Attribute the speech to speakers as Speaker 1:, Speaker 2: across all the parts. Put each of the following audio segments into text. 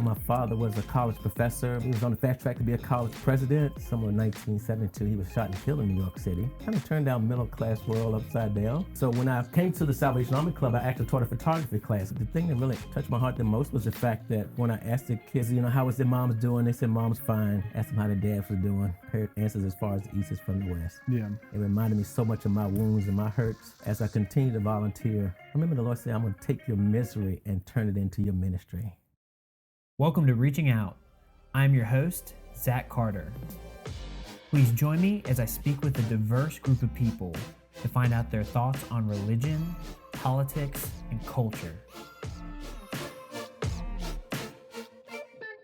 Speaker 1: My father was a college professor. He was on the fast track to be a college president. Somewhere in 1972, he was shot and killed in New York City. Kind of turned our middle-class world upside down. So when I came to the Salvation Army Club, I actually taught a photography class. The thing that really touched my heart the most was the fact that when I asked the kids, how was their moms doing? They said, Mom's fine. Asked them how their dads were doing. Heard answers as far as the East is from the West.
Speaker 2: Yeah.
Speaker 1: It reminded me so much of my wounds and my hurts as I continue to volunteer. I remember the Lord said, I'm going to take your misery and turn it into your ministry.
Speaker 2: Welcome to Reaching Out. I'm your host, Zack Carter. Please join me as I speak with a diverse group of people to find out their thoughts on religion, politics, and culture.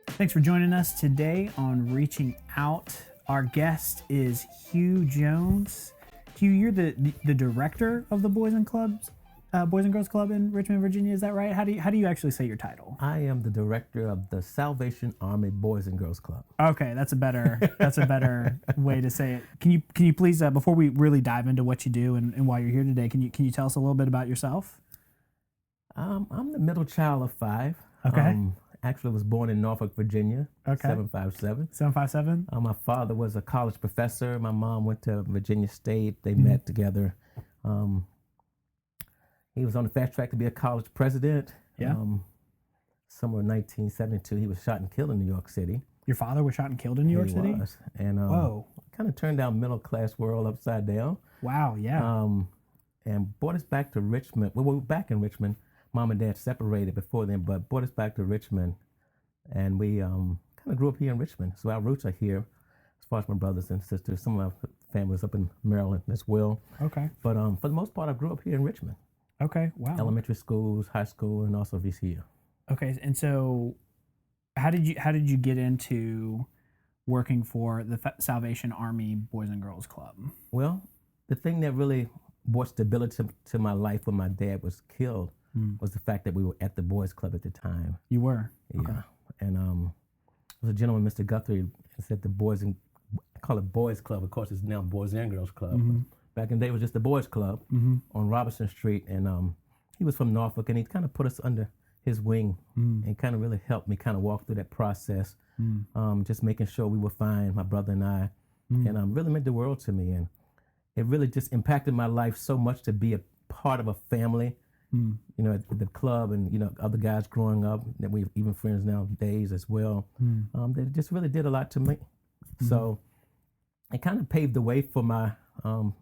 Speaker 2: Thanks for joining us today on Reaching Out. Our guest is Hugh Jones. Hugh, you're the director of the Boys and Girls Club in Richmond, Virginia. Is that right? How do you actually say your title?
Speaker 1: I am the director of the Salvation Army Boys and Girls Club.
Speaker 2: Okay, that's a better way to say it. Can you please before we really dive into what you do and why you're here today, can you tell us a little bit about yourself?
Speaker 1: I'm the middle child of 5.
Speaker 2: Okay.
Speaker 1: Actually was born in Norfolk, Virginia.
Speaker 2: Okay.
Speaker 1: 757.
Speaker 2: 757.
Speaker 1: My father was a college professor. My mom went to Virginia State. They met together. He was on the fast track to be a college president.
Speaker 2: Yeah.
Speaker 1: Somewhere in 1972, he was shot and killed in New York City.
Speaker 2: Your father was shot and killed in New York City?
Speaker 1: He was. And
Speaker 2: whoa.
Speaker 1: Kind of turned our middle-class world upside down.
Speaker 2: Wow, yeah.
Speaker 1: And brought us back to Richmond. Well, we were back in Richmond. Mom and Dad separated before then, but brought us back to Richmond. And we kind of grew up here in Richmond. So our roots are here, as far as my brothers and sisters. Some of our families up in Maryland as well.
Speaker 2: Okay.
Speaker 1: But for the most part, I grew up here in Richmond.
Speaker 2: Okay, wow.
Speaker 1: Elementary schools, high school, and also VCU.
Speaker 2: Okay, and so how did you get into working for the Salvation Army Boys and Girls Club?
Speaker 1: Well, the thing that really brought stability to my life when my dad was killed was the fact that we were at the Boys Club at the time.
Speaker 2: You were?
Speaker 1: Yeah.
Speaker 2: Okay.
Speaker 1: And there was a gentleman, Mr. Guthrie, said I call it Boys Club. Of course, it's now Boys and Girls Club.
Speaker 2: Mm-hmm.
Speaker 1: Back in the day, it was just the Boys Club on Robinson Street. And he was from Norfolk, and he kind of put us under his wing and kind of really helped me kind of walk through that process, just making sure we were fine, my brother and I. And really meant the world to me. And it really just impacted my life so much to be a part of a family, at the club and, other guys growing up that we even friends nowadays as well. That just really did a lot to me. So it kind of paved the way for my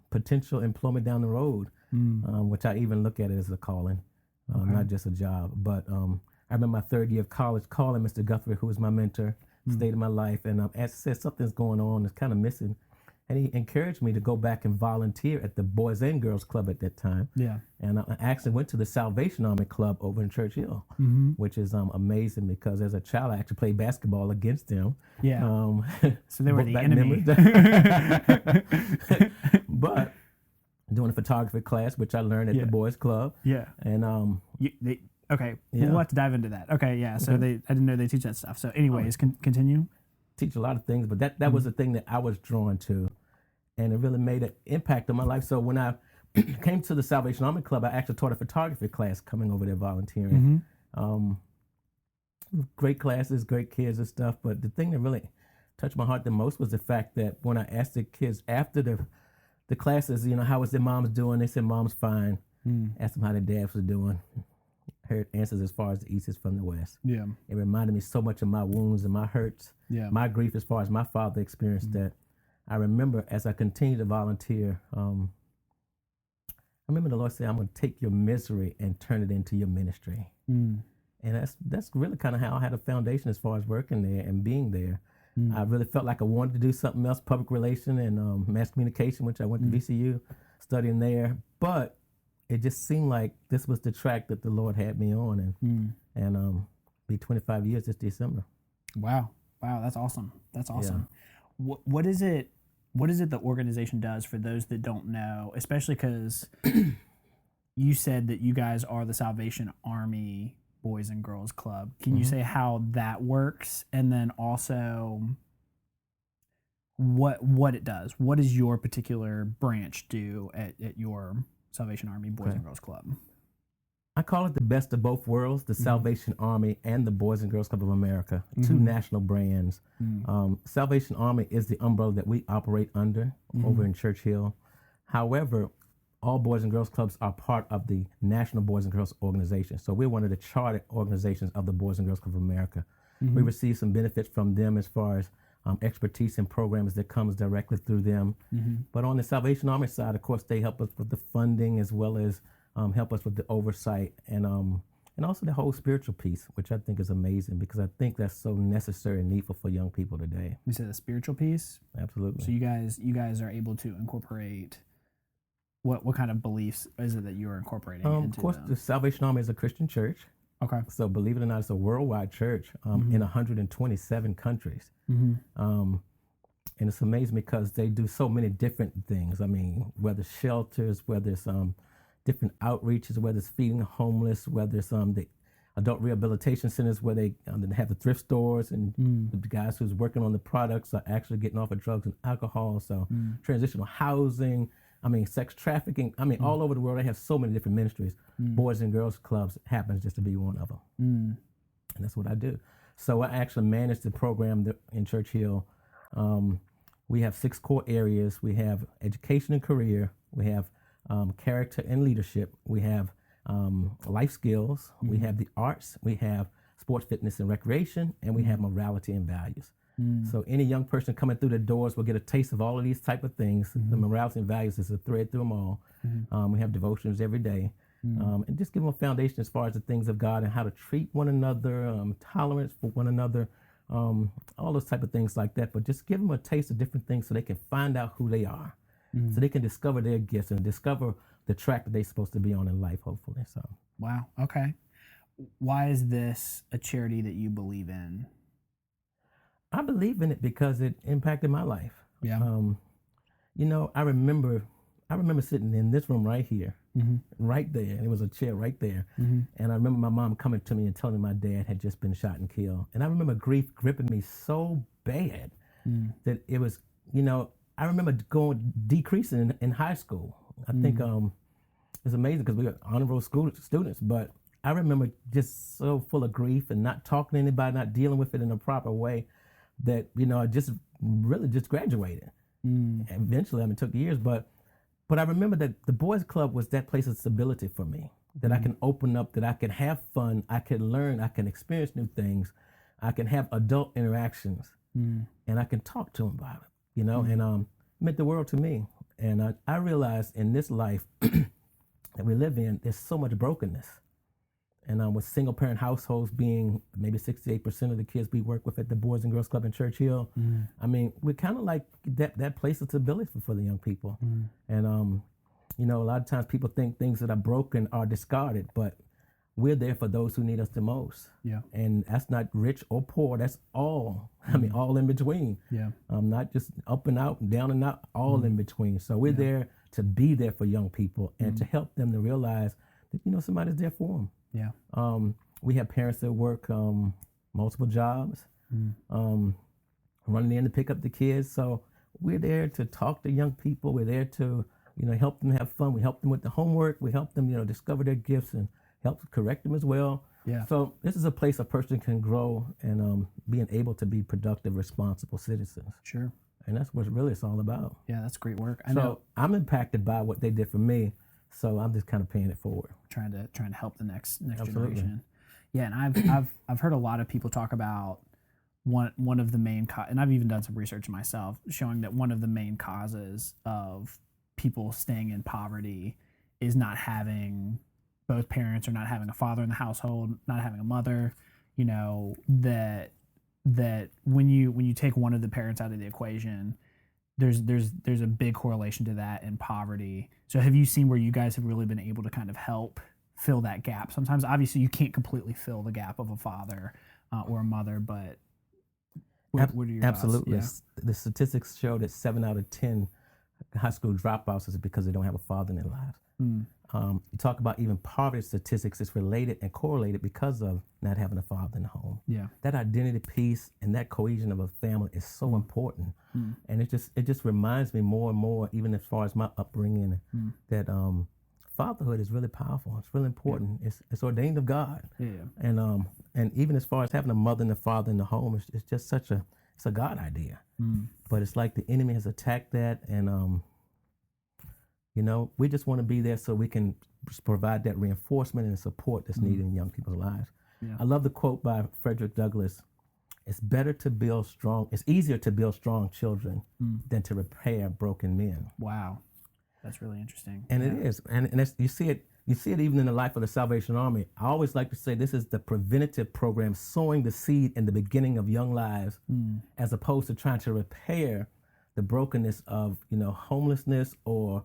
Speaker 1: potential employment down the road, which I even look at it as a calling, not just a job. But I remember my third year of college calling Mr. Guthrie, who was my mentor, stayed in my life, and as I said, something's going on, it's kind of missing. And he encouraged me to go back and volunteer at the Boys and Girls Club at that time. Yeah. And I actually went to the Salvation Army Club over in Church Hill, which is amazing because as a child, I actually played basketball against them.
Speaker 2: Yeah. So they were the enemy.
Speaker 1: But doing a photography class, which I learned at the Boys Club.
Speaker 2: Yeah.
Speaker 1: And
Speaker 2: okay, we'll have to dive into that. Okay, yeah. So I didn't know they teach that stuff. So anyways, continue.
Speaker 1: Teach a lot of things, but that was the thing that I was drawn to, and it really made an impact on my life. So when I came to the Salvation Army Club, I actually taught a photography class coming over there volunteering. Great classes, great kids and stuff, but the thing that really touched my heart the most was the fact that when I asked the kids after the classes, how was their moms doing? They said, Mom's fine. Asked them how their dads were doing. Heard answers as far as the East is from the West. Yeah. It reminded me so much of my wounds and my hurts, my grief as far as my father experienced that. I remember as I continued to volunteer, I remember the Lord said, I'm going to take your misery and turn it into your ministry. And that's really kind of how I had a foundation as far as working there and being there. I really felt like I wanted to do something else, public relation and mass communication, which I went to VCU studying there. But it just seemed like this was the track that the Lord had me on, and be 25 years this December.
Speaker 2: Wow, that's awesome. That's awesome. Yeah. What is it the organization does for those that don't know, especially because you said that you guys are the Salvation Army Boys and Girls Club. Can you say how that works, and then also what it does? What does your particular branch do at your Salvation Army Boys and Girls Club?
Speaker 1: I call it the best of both worlds, the Salvation Army and the Boys and Girls Club of America, two national brands. Salvation Army is the umbrella that we operate under over in Church Hill. However, all Boys and Girls Clubs are part of the National Boys and Girls Organization. So we're one of the chartered organizations of the Boys and Girls Club of America. We receive some benefits from them as far as expertise and programs that comes directly through them. But on the Salvation Army side, of course, they help us with the funding as well as help us with the oversight and also the whole spiritual piece, which I think is amazing because I think that's so necessary and needful for young people today.
Speaker 2: You said the spiritual piece?
Speaker 1: Absolutely.
Speaker 2: So you guys are able to incorporate what kind of beliefs is it that you are incorporating into
Speaker 1: Of course,
Speaker 2: them?
Speaker 1: the Salvation Army is a Christian church.
Speaker 2: Okay.
Speaker 1: So believe it or not, it's a worldwide church in 127 countries. And it's amazing because they do so many different things. I mean, whether it's shelters, whether it's different outreaches, whether it's feeding the homeless, whether it's the adult rehabilitation centers where they have the thrift stores and the guys who's working on the products are actually getting off of drugs and alcohol. So transitional housing, I mean, sex trafficking. I mean, all over the world, they have so many different ministries. Boys and Girls Clubs happens just to be one of them. And that's what I do. So I actually manage the program in Church Hill. We have 6 core areas. We have education and career. We have character and leadership. We have life skills. We have the arts. We have sports, fitness, and recreation. And we have morality and values. So any young person coming through the doors will get a taste of all of these type of things. The morality and values is a thread through them all. We have devotions every day. And just give them a foundation as far as the things of God and how to treat one another, tolerance for one another, all those type of things like that. But just give them a taste of different things so they can find out who they are, so they can discover their gifts and discover the track that they're supposed to be on in life, hopefully. So.
Speaker 2: Wow. Okay. Why is this a charity that you believe in?
Speaker 1: I believe in it because it impacted my life.
Speaker 2: Yeah.
Speaker 1: You know, I remember sitting in this room right here, right there. And it was a chair right there. And I remember my mom coming to me and telling me my dad had just been shot and killed. And I remember grief gripping me so bad that it was, you know, I remember decreasing in high school. I think it's amazing because we were honor roll students, but I remember just so full of grief and not talking to anybody, not dealing with it in a proper way that, you know, I just really just graduated. Eventually, I mean, it took years, but I remember that the Boys Club was that place of stability for me, that I can open up, that I can have fun, I can learn, I can experience new things, I can have adult interactions, and I can talk to them about it, you know, and it meant the world to me. And I realized in this life that we live in, there's so much brokenness. And with single parent households being maybe 68% of the kids we work with at the Boys and Girls Club in Church Hill, I mean, we're kind of like that place of stability for the young people. And, you know, a lot of times people think things that are broken are discarded, but we're there for those who need us the most. Yeah. And that's not rich or poor. That's all, I mean, all in between. Yeah. Not just up and out, down and out, all in between. So we're there to be there for young people and to help them to realize that, you know, somebody's there for them. Yeah. We have parents that work multiple jobs, running in to pick up the kids. So we're there to talk to young people. We're there to, you know, help them have fun. We help them with the homework. We help them, you know, discover their gifts and help correct them as well. Yeah. So this is a place a person can grow and being able to be productive, responsible citizens. Sure. And that's what really it's all about.
Speaker 2: Yeah, that's great work.
Speaker 1: I know I'm impacted by what they did for me. So I'm just kind of paying it forward,
Speaker 2: trying to help the next generation. Yeah, and I've heard a lot of people talk about one of the main and I've even done some research myself showing that one of the main causes of people staying in poverty is not having both parents or not having a father in the household, not having a mother. You know, that when you take one of the parents out of the equation, there's a big correlation to that in poverty. So have you seen where you guys have really been able to kind of help fill that gap? Sometimes obviously you can't completely fill the gap of a father or a mother, but what are your
Speaker 1: absolutely
Speaker 2: thoughts? Yeah.
Speaker 1: The statistics show that 7 out of 10 high school dropouts is because they don't have a father in their lives. You talk about even poverty statistics, it's related and correlated because of not having a father in the home. Yeah. That identity piece and that cohesion of a family is so important. And it just reminds me more and more, even as far as my upbringing, that fatherhood is really powerful. It's really important. It's ordained of God.
Speaker 2: Yeah.
Speaker 1: And even as far as having a mother and a father in the home, it's just it's a God idea. But it's like the enemy has attacked that, and we just want to be there so we can provide that reinforcement and support that's needed in young people's lives.
Speaker 2: Yeah.
Speaker 1: I love the quote by Frederick Douglass. It's easier to build strong children than to repair broken men.
Speaker 2: Wow. That's really interesting.
Speaker 1: And it is. And you see it even in the life of the Salvation Army. I always like to say this is the preventative program, sowing the seed in the beginning of young lives, as opposed to trying to repair the brokenness of, homelessness or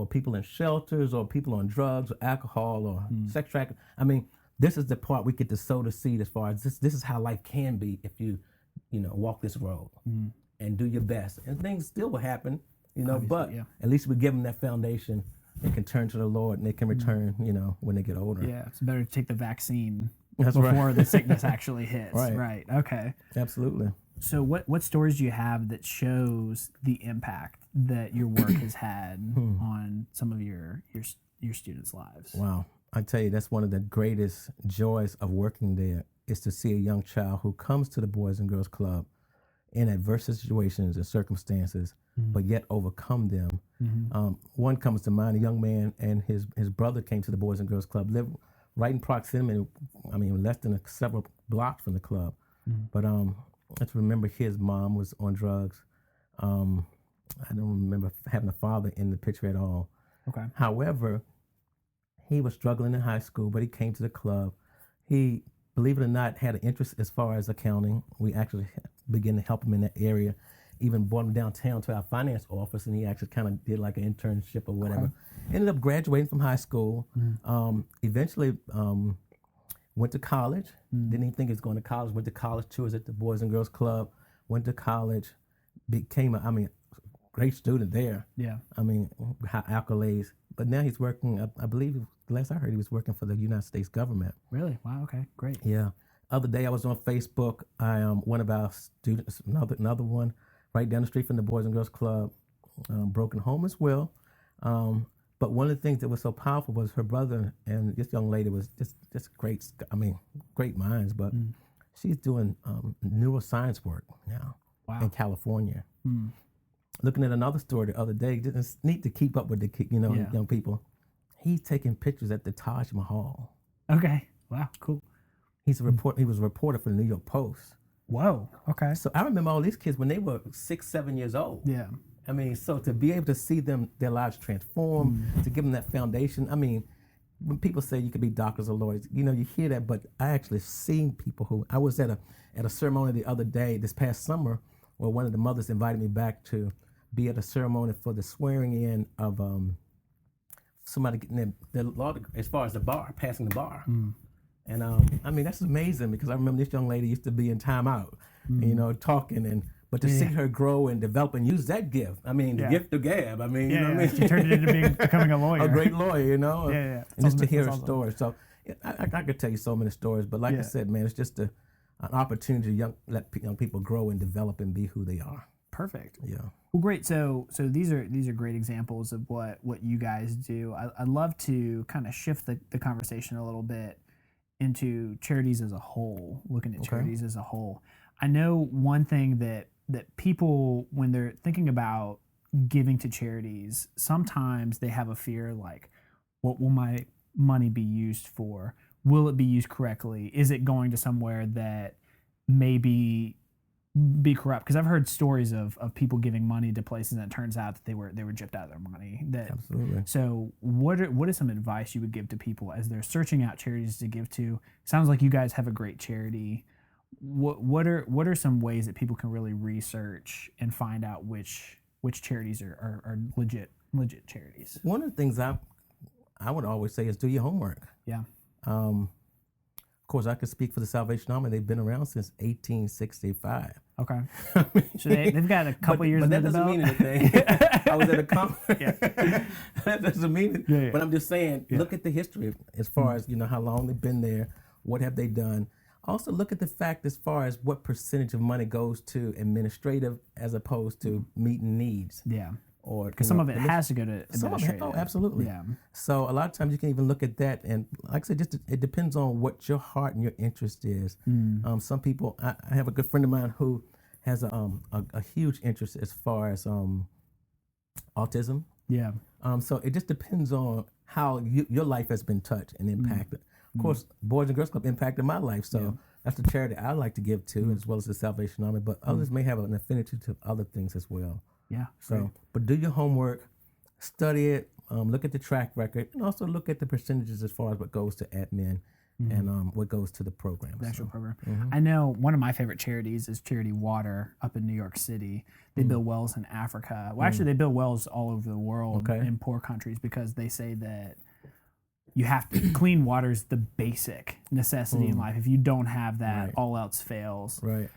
Speaker 1: people in shelters or people on drugs or alcohol or sex trafficking. I mean, this is the part we get to sow the seed as far as this is how life can be if you walk this road and do your best. And things still will happen, but at least we give them that foundation. They can turn to the Lord and they can return, when they get older.
Speaker 2: Yeah, it's better to take the vaccine
Speaker 1: That's
Speaker 2: before
Speaker 1: right.
Speaker 2: the sickness actually hits.
Speaker 1: Right.
Speaker 2: Okay.
Speaker 1: Absolutely.
Speaker 2: So what stories do you have that shows the impact that your work has had on some of your students' lives?
Speaker 1: Wow. I tell you, that's one of the greatest joys of working there is to see a young child who comes to the Boys and Girls Club in adverse situations and circumstances, but yet overcome them. One comes to mind, a young man and his brother came to the Boys and Girls Club, lived right in proximity, less than several blocks from the club. But I just remember his mom was on drugs. I don't remember having a father in the picture at all.
Speaker 2: Okay.
Speaker 1: However, he was struggling in high school, but he came to the club. He, believe it or not, had an interest as far as accounting. We actually began to help him in that area, even brought him downtown to our finance office, and he actually kind of did like an internship or whatever. Okay. Ended up graduating from high school. Eventually went to college. Didn't even think he was going to college. Went to college, tours at the Boys and Girls Club. Went to college. Became great student there.
Speaker 2: Yeah.
Speaker 1: High accolades. But now he's working, I believe, the last I heard, he was working for the United States government.
Speaker 2: Really? Wow, okay, great.
Speaker 1: Yeah. Other day I was on Facebook. One of our students, another one, right down the street from the Boys and Girls Club, broken home as well. But one of the things that was so powerful was her brother and this young lady was just great, great minds, but she's doing neuroscience work now in California. Looking at another story the other day, it's neat to keep up with the young people. He's taking pictures at the Taj Mahal.
Speaker 2: Okay. Wow. Cool.
Speaker 1: He was a reporter for the New York Post.
Speaker 2: Whoa. Okay.
Speaker 1: So I remember all these kids when they were 6, 7 years old.
Speaker 2: Yeah.
Speaker 1: So to be able to see their lives transform, to give them that foundation. When people say you could be doctors or lawyers, you hear that, but I actually seen people who, I was at a ceremony the other day, this past summer, where one of the mothers invited me back to be at a ceremony for the swearing in of somebody getting the law as far as the bar, passing the bar. And that's amazing because I remember this young lady used to be in timeout, talking but to see her grow and develop and use that gift. The gift of gab.
Speaker 2: She turned it into becoming a lawyer.
Speaker 1: A great lawyer,
Speaker 2: Yeah.
Speaker 1: And just to hear her story. So I could tell you so many stories, but like I said, man, it's just an opportunity to let young people grow and develop and be who they are.
Speaker 2: Perfect.
Speaker 1: Yeah.
Speaker 2: Well, great. So these are great examples of what you guys do. I'd love to kind of shift the conversation a little bit into charities as a whole, looking at charities as a whole. I know one thing that people, when they're thinking about giving to charities, sometimes they have a fear like, what will my money be used for? Will it be used correctly? Is it going to somewhere that maybe be corrupt? Because I've heard stories of people giving money to places and it turns out that they were gypped out of their money.
Speaker 1: Absolutely.
Speaker 2: So what is some advice you would give to people as they're searching out charities to give to? Sounds like you guys have a great charity. What are some ways that people can really research and find out which charities are legit charities?
Speaker 1: One of the things I would always say is do your homework.
Speaker 2: Yeah.
Speaker 1: Of course, I could speak for the Salvation Army. They've been around since 1865.
Speaker 2: Okay. So they've got a couple years under the belt.
Speaker 1: But that doesn't mean anything. I was at a conference. That doesn't mean it.
Speaker 2: Yeah.
Speaker 1: But I'm just saying, look at the history as far as, how long they've been there, what have they done. Also look at the fact as far as what percentage of money goes to administrative as opposed to meeting needs.
Speaker 2: Yeah.
Speaker 1: or
Speaker 2: Because some of it has to go to administrative.
Speaker 1: Oh, absolutely.
Speaker 2: Yeah.
Speaker 1: So a lot of times you can even look at that, and like I said, just it depends on what your heart and your interest is. Some people, I have a good friend of mine who has a huge interest as far as autism.
Speaker 2: Yeah.
Speaker 1: So it just depends on how your life has been touched and impacted. Of course, Boys and Girls Club impacted my life, so that's the charity I like to give to, as well as the Salvation Army. But others may have an affinity to other things as well.
Speaker 2: Yeah.
Speaker 1: So,
Speaker 2: great.
Speaker 1: but do your homework, study it, look at the track record, and also look at the percentages as far as what goes to admin and what goes to the program.
Speaker 2: The actual program. I know one of my favorite charities is Charity Water up in New York City. They build wells in Africa. Well, actually, they build wells all over the world in poor countries because they say that you have to clean water is the basic necessity in life. If you don't have that, all else fails.
Speaker 1: Right.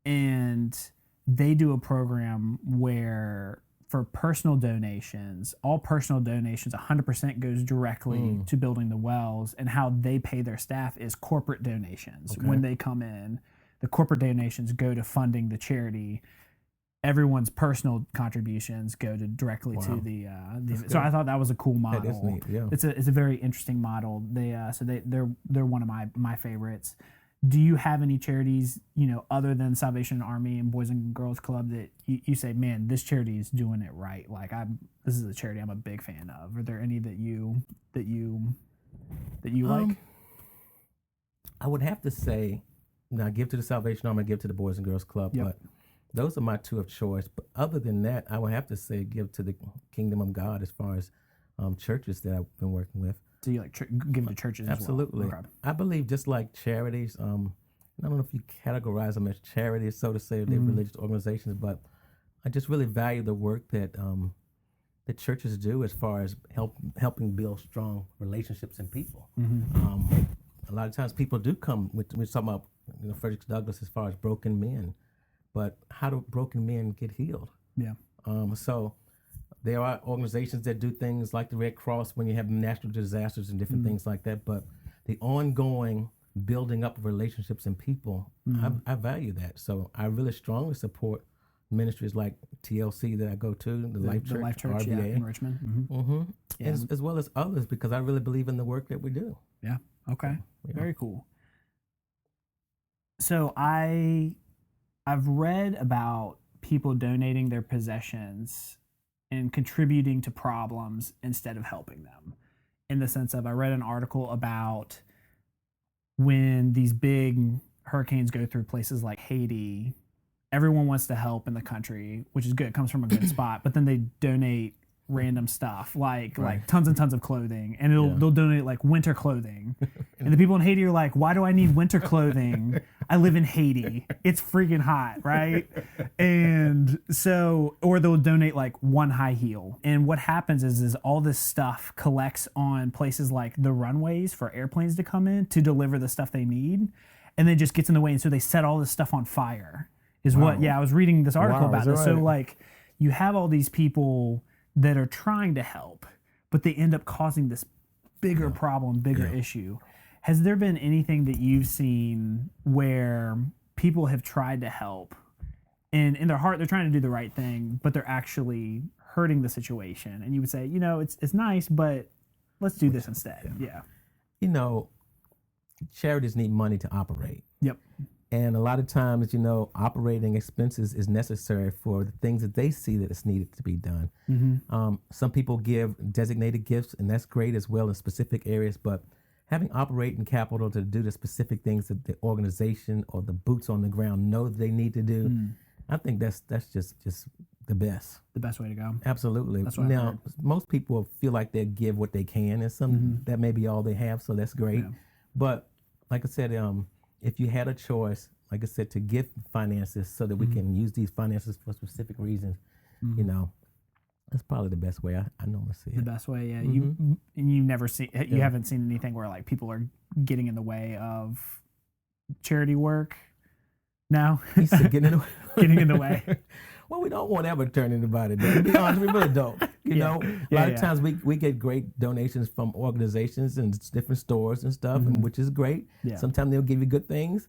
Speaker 2: And they do a program where for personal donations, all personal donations, 100% goes directly to building the wells, and how they pay their staff is corporate donations. When they come in, the corporate donations go to funding the charity. Everyone's personal contributions go to directly to the so I thought that was a cool model.
Speaker 1: That is neat, yeah.
Speaker 2: It's a very interesting model. They're one of my favorites. Do you have any charities, other than Salvation Army and Boys and Girls Club that you say, man, this charity is doing it right? Like this is a charity I'm a big fan of. Are there any that you like?
Speaker 1: I would have to say, now give to the Salvation Army, give to the Boys and Girls Club, but those are my two of choice. But other than that, I would have to say give to the Kingdom of God as far as churches that I've been working with.
Speaker 2: So you give to churches
Speaker 1: Absolutely.
Speaker 2: as well? Okay.
Speaker 1: I believe just like charities, I don't know if you categorize them as charities, so to say, they're religious organizations, but I just really value the work that the churches do as far as helping build strong relationships in people. A lot of times people do come, we're talking about Frederick Douglass as far as broken men, but how do broken men get healed?
Speaker 2: Yeah.
Speaker 1: So there are organizations that do things like the Red Cross when you have natural disasters and different things like that, but the ongoing building up of relationships and people, I value that. So I really strongly support ministries like TLC that I go to, the Life Church, RVA,
Speaker 2: in Richmond.
Speaker 1: As well as others, because I really believe in the work that we do.
Speaker 2: Yeah. Okay. So, very cool. So I've read about people donating their possessions and contributing to problems instead of helping them. In the sense of, I read an article about when these big hurricanes go through places like Haiti, everyone wants to help in the country, which is good. It comes from a good spot. But then they donate random stuff like tons and tons of clothing, and they'll donate like winter clothing. And the people in Haiti are like, why do I need winter clothing? I live in Haiti. It's freaking hot, right? And so, or they'll donate like one high heel. And what happens is all this stuff collects on places like the runways for airplanes to come in to deliver the stuff they need, and then just gets in the way. And so they set all this stuff on fire. I was reading this article about this. Right? So like, you have all these people that are trying to help, but they end up causing this bigger problem, bigger issue. Has there been anything that you've seen where people have tried to help, and in their heart they're trying to do the right thing, but they're actually hurting the situation, and you would say, it's nice, but let's do this instead? Yeah.
Speaker 1: Charities need money to operate.
Speaker 2: Yep.
Speaker 1: And a lot of times, operating expenses is necessary for the things that they see that it's needed to be done. Some people give designated gifts, and that's great as well in specific areas, but having operating capital to do the specific things that the organization or the boots on the ground know that they need to do, I think that's just the best.
Speaker 2: The best way to go.
Speaker 1: Absolutely. Now, most people feel like they give what they can, and some that may be all they have, so that's great. Yeah. But like I said, if you had a choice, like I said, to give finances so that we can use these finances for specific reasons, that's probably the best way I normally see it.
Speaker 2: The best way, yeah. You haven't seen anything where like people are getting in the way of charity work? No?
Speaker 1: He said getting in the way.
Speaker 2: Getting in the way.
Speaker 1: Well, we don't want to ever turn anybody down. To be honest, we really don't. A lot of times we get great donations from organizations and different stores and stuff, and which is great. Yeah. Sometimes they'll give you good things,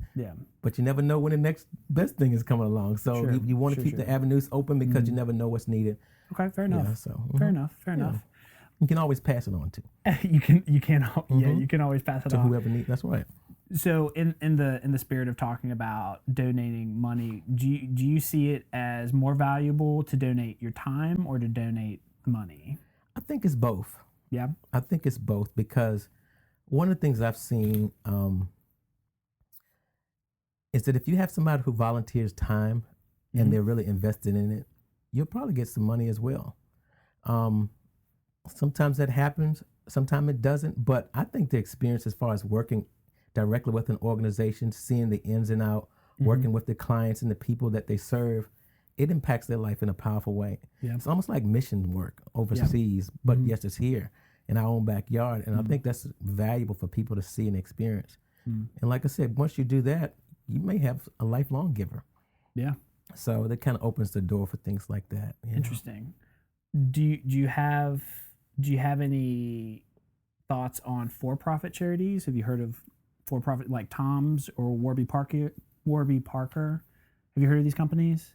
Speaker 1: but you never know when the next best thing is coming along. So you want to keep the avenues open because you never know what's needed.
Speaker 2: Okay. Fair enough.
Speaker 1: Yeah, so
Speaker 2: Fair enough. Fair enough.
Speaker 1: you can always pass it on to
Speaker 2: You can yeah, you can always pass it on.
Speaker 1: whoever needs. That's right.
Speaker 2: So in the spirit of talking about donating money, do you see it as more valuable to donate your time or to donate money?
Speaker 1: I think it's both.
Speaker 2: Yeah.
Speaker 1: I think it's both because one of the things I've seen is that if you have somebody who volunteers time and they're really invested in it, you'll probably get some money as well. Sometimes that happens, sometimes it doesn't, but I think the experience as far as working directly with an organization, seeing the ins and out, working with the clients and the people that they serve, it impacts their life in a powerful way.
Speaker 2: Yeah.
Speaker 1: It's almost like mission work overseas, but yes, it's here in our own backyard. And I think that's valuable for people to see and experience. And like I said, once you do that, you may have a lifelong giver.
Speaker 2: Yeah.
Speaker 1: So that kind of opens the door for things like that.
Speaker 2: Interesting. Do you have any thoughts on for-profit charities? Have you heard of for-profit like Tom's or Warby Parker? Have you heard of these companies?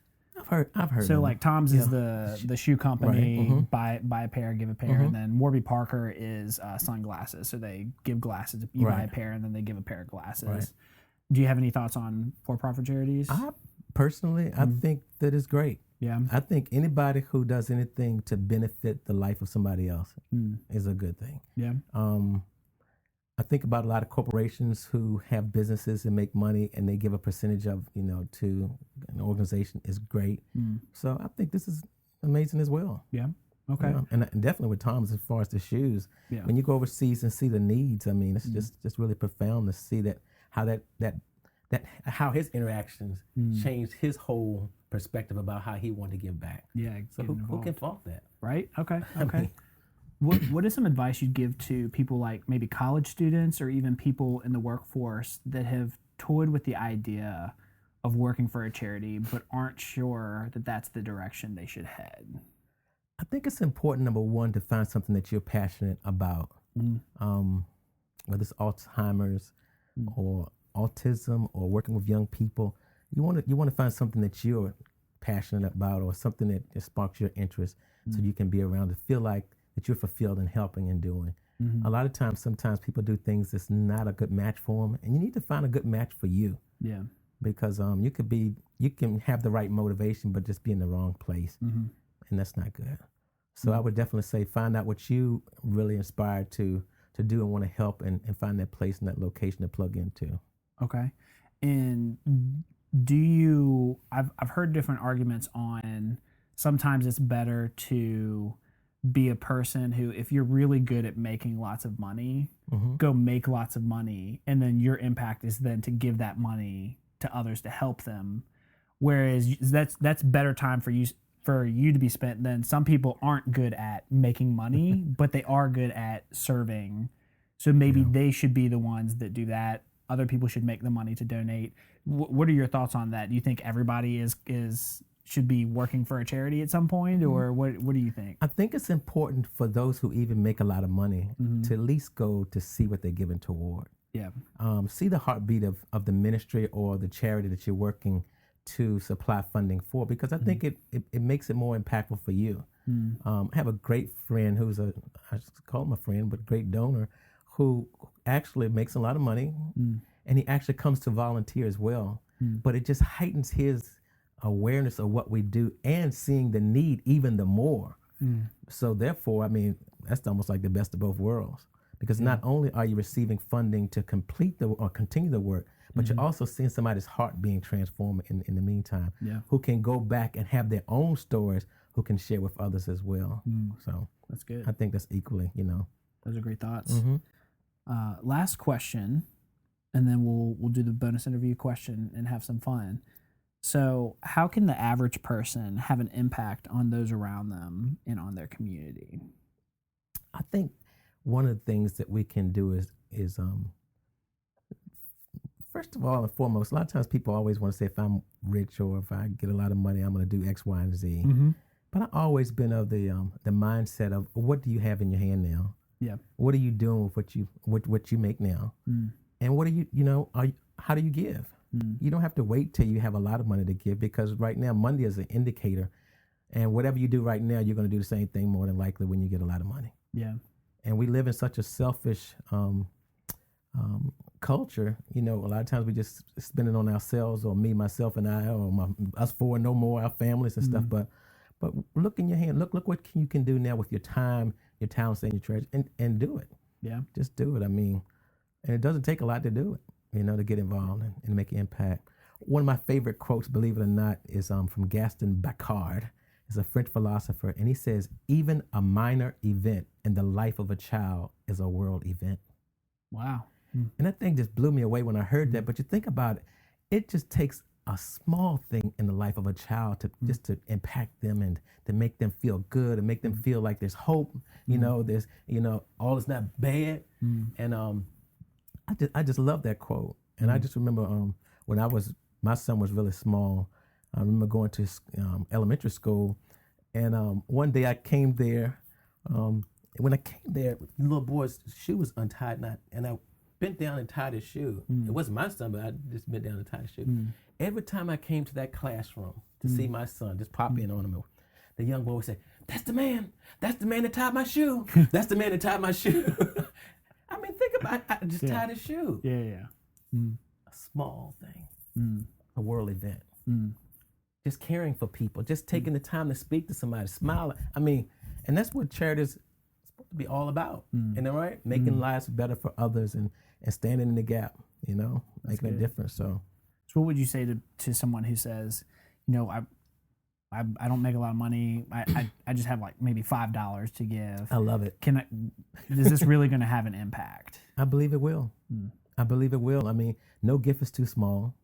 Speaker 1: I've heard.
Speaker 2: So
Speaker 1: of
Speaker 2: like Tom's is the shoe company, buy a pair, give a pair, and then Warby Parker is sunglasses. So they give glasses. You buy a pair, and then they give a pair of glasses.
Speaker 1: Right.
Speaker 2: Do you have any thoughts on for-profit charities?
Speaker 1: Personally, I think that is great.
Speaker 2: Yeah.
Speaker 1: I think anybody who does anything to benefit the life of somebody else is a good thing.
Speaker 2: Yeah.
Speaker 1: I think about a lot of corporations who have businesses and make money and they give a percentage of, to an organization is great. So I think this is amazing as well.
Speaker 2: Yeah. Okay.
Speaker 1: And definitely with Tom's as far as the shoes.
Speaker 2: Yeah.
Speaker 1: When you go overseas and see the needs, I mean, it's just really profound to see how his interactions changed his whole perspective about how he wanted to give back.
Speaker 2: Yeah.
Speaker 1: So who can fault that?
Speaker 2: Right. Okay. Okay. What is some advice you'd give to people like maybe college students or even people in the workforce that have toyed with the idea of working for a charity but aren't sure that that's the direction they should head?
Speaker 1: I think it's important, number one, to find something that you're passionate about, whether it's Alzheimer's or autism or working with young people. You want to find something that you're passionate about or something that just sparks your interest so you can be around to feel like that you're fulfilled in helping and doing. A lot of times, sometimes people do things that's not a good match for them, and you need to find a good match for you.
Speaker 2: Yeah.
Speaker 1: Because you can have the right motivation, but just be in the wrong place, and that's not good. So I would definitely say find out what you really inspired to do and want to help, and find that place and that location to plug into.
Speaker 2: Okay. And I've heard different arguments on sometimes it's better to be a person who, if you're really good at making lots of money, go make lots of money, and then your impact is then to give that money to others to help them. Whereas that's better time for you to be spent than some people aren't good at making money, but they are good at serving. So maybe they should be the ones that do that. Other people should make the money to donate. What are your thoughts on that? Do you think everybody should be working for a charity at some point, or what do you think?
Speaker 1: I think it's important for those who even make a lot of money to at least go to see what they're giving toward.
Speaker 2: Yeah.
Speaker 1: See the heartbeat of the ministry or the charity that you're working to supply funding for, because I think it makes it more impactful for you. I have a great friend I just call him a friend, but a great donor who actually makes a lot of money, and he actually comes to volunteer as well. But it just heightens his awareness of what we do and seeing the need even the more. So therefore, I mean, that's almost like the best of both worlds, because not only are you receiving funding to complete or continue the work, but you're also seeing somebody's heart being transformed in the meantime, who can go back and have their own stories, who can share with others as well. So
Speaker 2: that's good.
Speaker 1: I think that's equally,
Speaker 2: Those are great thoughts. Last question, and then we'll do the bonus interview question and have some fun. So how can the average person have an impact on those around them and on their community?
Speaker 1: I think one of the things that we can do is first of all and foremost, a lot of times people always want to say, if I'm rich or if I get a lot of money, I'm going to do X, Y, and Z. But I've always been of the mindset of, what do you have in your hand now?
Speaker 2: Yeah.
Speaker 1: What are you doing with what you make now? And what are you, how do you give? You don't have to wait till you have a lot of money to give, because right now Monday is an indicator. And whatever you do right now, you're going to do the same thing more than likely when you get a lot of money.
Speaker 2: Yeah.
Speaker 1: And we live in such a selfish culture. You know, a lot of times we just spend it on ourselves, or me, myself, and I, or us four, no more, our families and stuff. But look in your hand. Look what you can do now with your time, your talents, and your treasure, and do it.
Speaker 2: Yeah.
Speaker 1: Just do it. I mean, and it doesn't take a lot to do it, you know, to get involved and make an impact. One of my favorite quotes, believe it or not, is from Gaston Bacard. He's a French philosopher, and he says, even a minor event in the life of a child is a world event.
Speaker 2: Wow.
Speaker 1: And that thing just blew me away when I heard that. But you think about it, it just takes a small thing in the life of a child to just to impact them and to make them feel good and make them feel like there's hope. You know, there's, you know, all is not bad. And I just love that quote. And I just remember when my son was really small. I remember going to elementary school, and one day I came there. When I came there, the little boy's shoe was untied, and I bent down and tied his shoe. It wasn't my son, but I just bent down and tied his shoe. Every time I came to that classroom to see my son, just pop in on him, the young boy would say, "That's the man. That's the man that tied my shoe. That's the man that tied my shoe." I mean, think about it. I just tied his shoe.
Speaker 2: Yeah.
Speaker 1: A small thing, a world event. Just caring for people, just taking the time to speak to somebody, smile. I mean, and that's what charity is supposed to be all about. Isn't that right? Making lives better for others and standing in the gap, you know, making a difference. So
Speaker 2: what would you say to someone who says, you know, I don't make a lot of money. I just have like maybe $5 to give.
Speaker 1: I love it.
Speaker 2: Is this really going to have an impact?
Speaker 1: I believe it will. I believe it will. I mean, no gift is too small.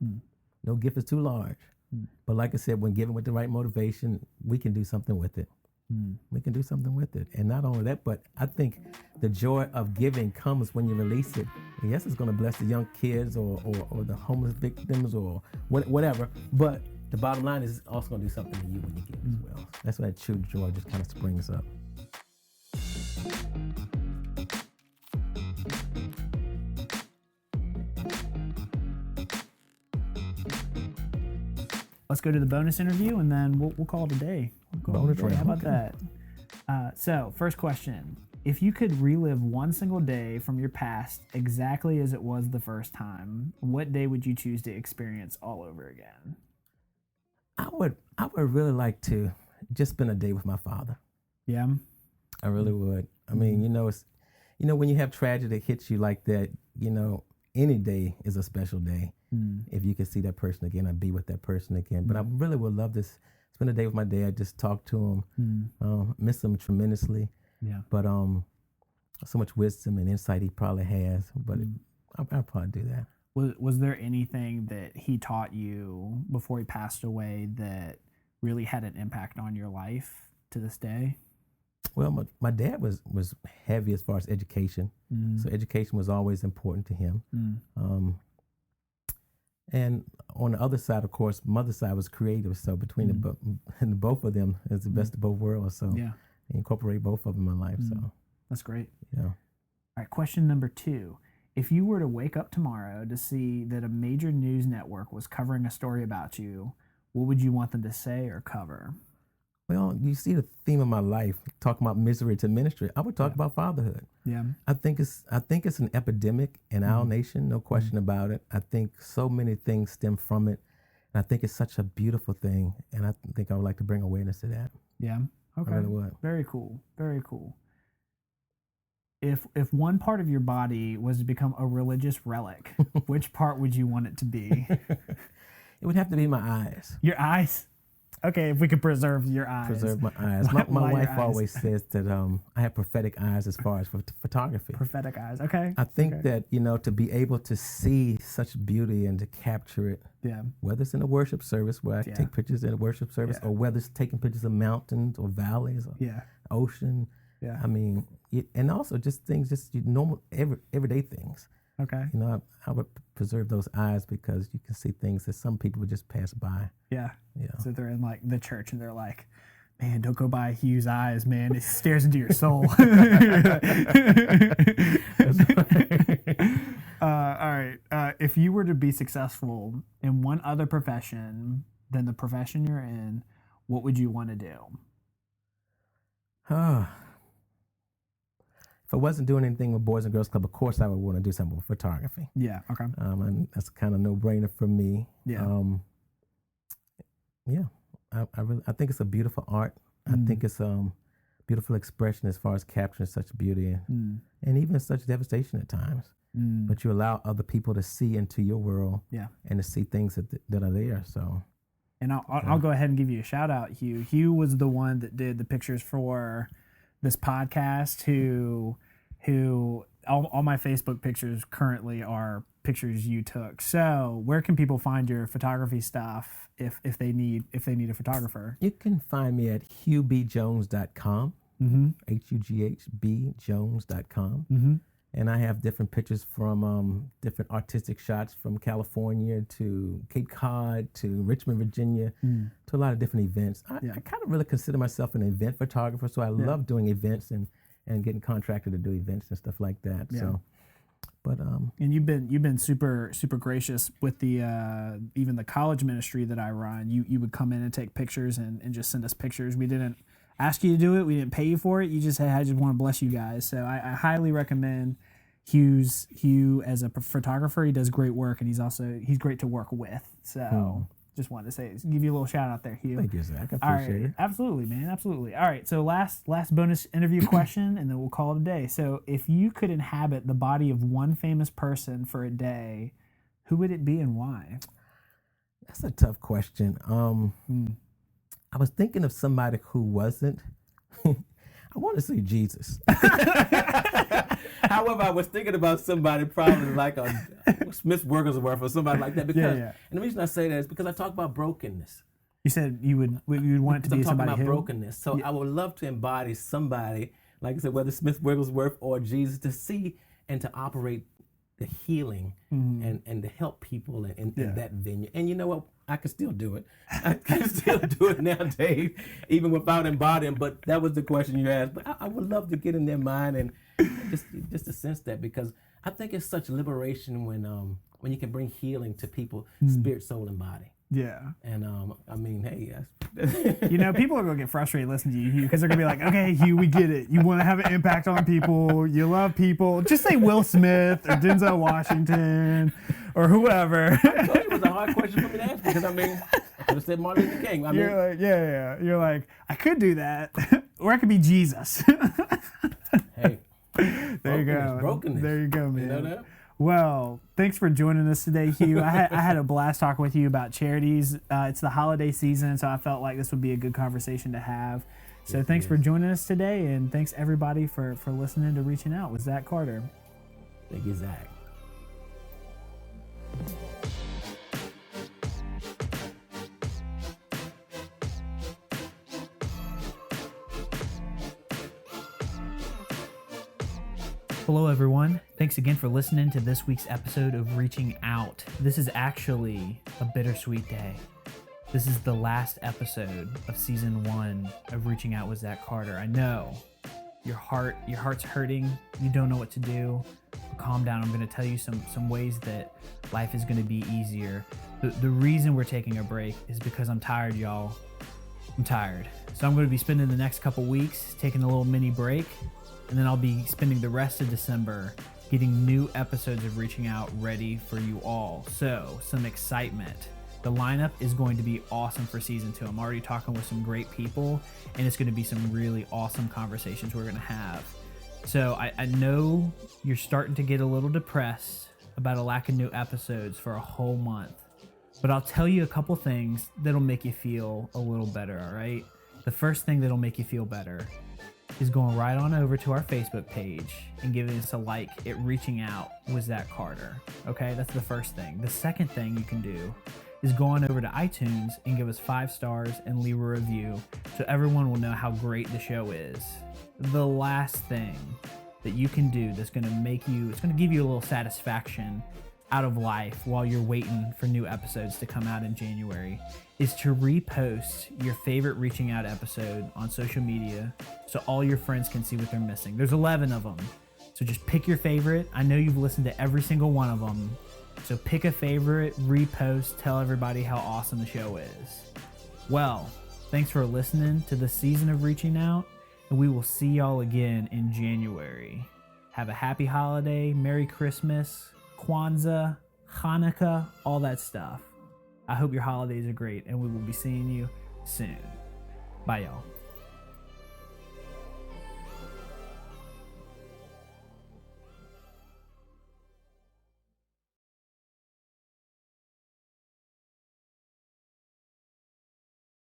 Speaker 1: No gift is too large. But like I said, when given with the right motivation, we can do something with it. We can do something with it. And not only that, but I think the joy of giving comes when you release it. And yes, it's going to bless the young kids or the homeless victims or whatever. But the bottom line is it's also going to do something to you when you give as well. That's why that true joy just kind of springs up.
Speaker 2: Let's go to the bonus interview, and then we'll call it a day.
Speaker 1: Bonus round.
Speaker 2: How about that? So, first question. If you could relive one single day from your past exactly as it was the first time, what day would you choose to experience all over again?
Speaker 1: I would really like to just spend a day with my father.
Speaker 2: Yeah?
Speaker 1: I really would. I mean, when you have tragedy that hits you like that, you know, any day is a special day. If you can see that person again and be with that person again. But I really would love to spend a day with my dad, just talk to him, miss him tremendously.
Speaker 2: Yeah.
Speaker 1: But so much wisdom and insight he probably has. But I'll probably do that.
Speaker 2: Was there anything that he taught you before he passed away that really had an impact on your life to this day?
Speaker 1: Well, my dad was heavy as far as education. So education was always important to him. And on the other side, of course, mother's side was creative. So between the both of them, it's the best of both worlds. So I incorporate both of them in my life. So
Speaker 2: that's great.
Speaker 1: Yeah.
Speaker 2: All right, question number 2. If you were to wake up tomorrow to see that a major news network was covering a story about you, what would you want them to say or cover?
Speaker 1: Well, you see the theme of my life, talking about misery to ministry. I would talk about fatherhood.
Speaker 2: Yeah.
Speaker 1: I think it's an epidemic in our nation, no question about it. I think so many things stem from it. And I think it's such a beautiful thing. And I think I would like to bring awareness to that.
Speaker 2: Yeah. Okay.
Speaker 1: I really would.
Speaker 2: Very cool. Very cool. If one part of your body was to become a religious relic, which part would you want it to be?
Speaker 1: It would have to be my eyes.
Speaker 2: Your eyes? Okay, if we could preserve your eyes.
Speaker 1: Preserve my eyes. My wife always says that I have prophetic eyes as far as photography.
Speaker 2: Prophetic eyes, okay.
Speaker 1: I think that, to be able to see such beauty and to capture it, whether it's in a worship service where I take pictures in a worship service or whether it's taking pictures of mountains or valleys or ocean. Yeah. I mean, and also just things, just normal, everyday things.
Speaker 2: Okay.
Speaker 1: I would preserve those eyes because you can see things that some people would just pass by.
Speaker 2: Yeah. So they're in like the church and they're like, man, don't go by Hugh's eyes, man. It stares into your soul. All right. If you were to be successful in one other profession than the profession you're in, what would you want to do?
Speaker 1: If I wasn't doing anything with Boys and Girls Club, of course I would want to do something with photography.
Speaker 2: Yeah. Okay.
Speaker 1: And that's kind of no-brainer for me.
Speaker 2: Yeah.
Speaker 1: I think it's a beautiful art. I think it's beautiful expression as far as capturing such beauty and even such devastation at times. But you allow other people to see into your world, and to see things that are there. So,
Speaker 2: and I'll go ahead and give you a shout out, Hugh. Hugh was the one that did the pictures for this podcast. Who all my Facebook pictures currently are pictures you took. So, where can people find your photography stuff if they need a photographer?
Speaker 1: You can find me at hughbjones.com. hughbjones.com. And I have different pictures from different artistic shots from California to Cape Cod to Richmond, Virginia, to a lot of different events. I kind of really consider myself an event photographer, so I love doing events and getting contracted to do events and stuff like that. Yeah. So, but
Speaker 2: and you've been super gracious with the even the college ministry that I run. You would come in and take pictures and just send us pictures. We didn't ask you to do it. We didn't pay you for it. You just said, I just want to bless you guys. So I highly recommend Hugh as a photographer. He does great work, and he's great to work with. So just wanted to give you a little shout out there, Hugh.
Speaker 1: Thank you, Zack. I appreciate it.
Speaker 2: Absolutely, man. Absolutely. All right. So last bonus interview question, and then we'll call it a day. So if you could inhabit the body of one famous person for a day, who would it be and why?
Speaker 1: That's a tough question. I was thinking of somebody who wasn't. I want to say Jesus. However, I was thinking about somebody probably like a Smith Wigglesworth or somebody like that. Because, and the reason I say that is because I talk about brokenness.
Speaker 2: You said you would want it to be somebody
Speaker 1: about brokenness. So I would love to embody somebody, like I said, whether Smith Wigglesworth or Jesus, to see and to operate the healing and to help people in that venue. And you know what? I can still do it. I can still do it now, Dave, even without embodying. But that was the question you asked. But I would love to get in their mind and just to sense that, because I think it's such liberation when you can bring healing to people, spirit, soul, and body.
Speaker 2: Yeah.
Speaker 1: And I mean, hey,
Speaker 2: people are going to get frustrated listening to you, Hugh, because they're going to be like, okay, Hugh, we get it. You want to have an impact on people. You love people. Just say Will Smith or Denzel Washington or whoever.
Speaker 1: I told you it was a hard question for me to ask, because I could have said Martin Luther King.
Speaker 2: You're like, yeah. You're like, I could do that. Or I could be Jesus.
Speaker 1: Hey.
Speaker 2: There you go.
Speaker 1: Brokenness.
Speaker 2: There you go, man.
Speaker 1: You know that?
Speaker 2: Well, thanks for joining us today, Hugh. I had a blast talking with you about charities. It's the holiday season, so I felt like this would be a good conversation to have. So thanks for joining us today, and thanks everybody for listening to Reaching Out with Zack Carter.
Speaker 1: Thank you, Zack.
Speaker 2: Hello, everyone. Thanks again for listening to this week's episode of Reaching Out. This is actually a bittersweet day. This is the last episode of season 1 of Reaching Out with Zack Carter. I know your heart's hurting. You don't know what to do. Calm down. I'm going to tell you some ways that life is going to be easier. The reason we're taking a break is because I'm tired, y'all. I'm tired. So I'm going to be spending the next couple weeks taking a little mini break. And then I'll be spending the rest of December getting new episodes of Reaching Out ready for you all. So, some excitement. The lineup is going to be awesome for season 2. I'm already talking with some great people, and it's going to be some really awesome conversations we're going to have. So, I know you're starting to get a little depressed about a lack of new episodes for a whole month. But I'll tell you a couple things that'll make you feel a little better, all right? The first thing that'll make you feel better is going right on over to our Facebook page and giving us a like at Reaching Out with Zack Carter. Okay, that's the first thing. The second thing you can do is go on over to iTunes and give us 5 stars and leave a review so everyone will know how great the show is. The last thing that you can do that's going to give you a little satisfaction out of life while you're waiting for new episodes to come out in January is to repost your favorite Reaching Out episode on social media so all your friends can see what they're missing. There's 11 of them. So just pick your favorite. I know you've listened to every single one of them. So pick a favorite, repost, tell everybody how awesome the show is. Well, Thanks for listening to the season of Reaching Out, and we will see y'all again in January. Have a happy holiday, Merry Christmas, Kwanzaa, Hanukkah, all that stuff. I hope your holidays are great, and we will be seeing you soon. Bye, y'all.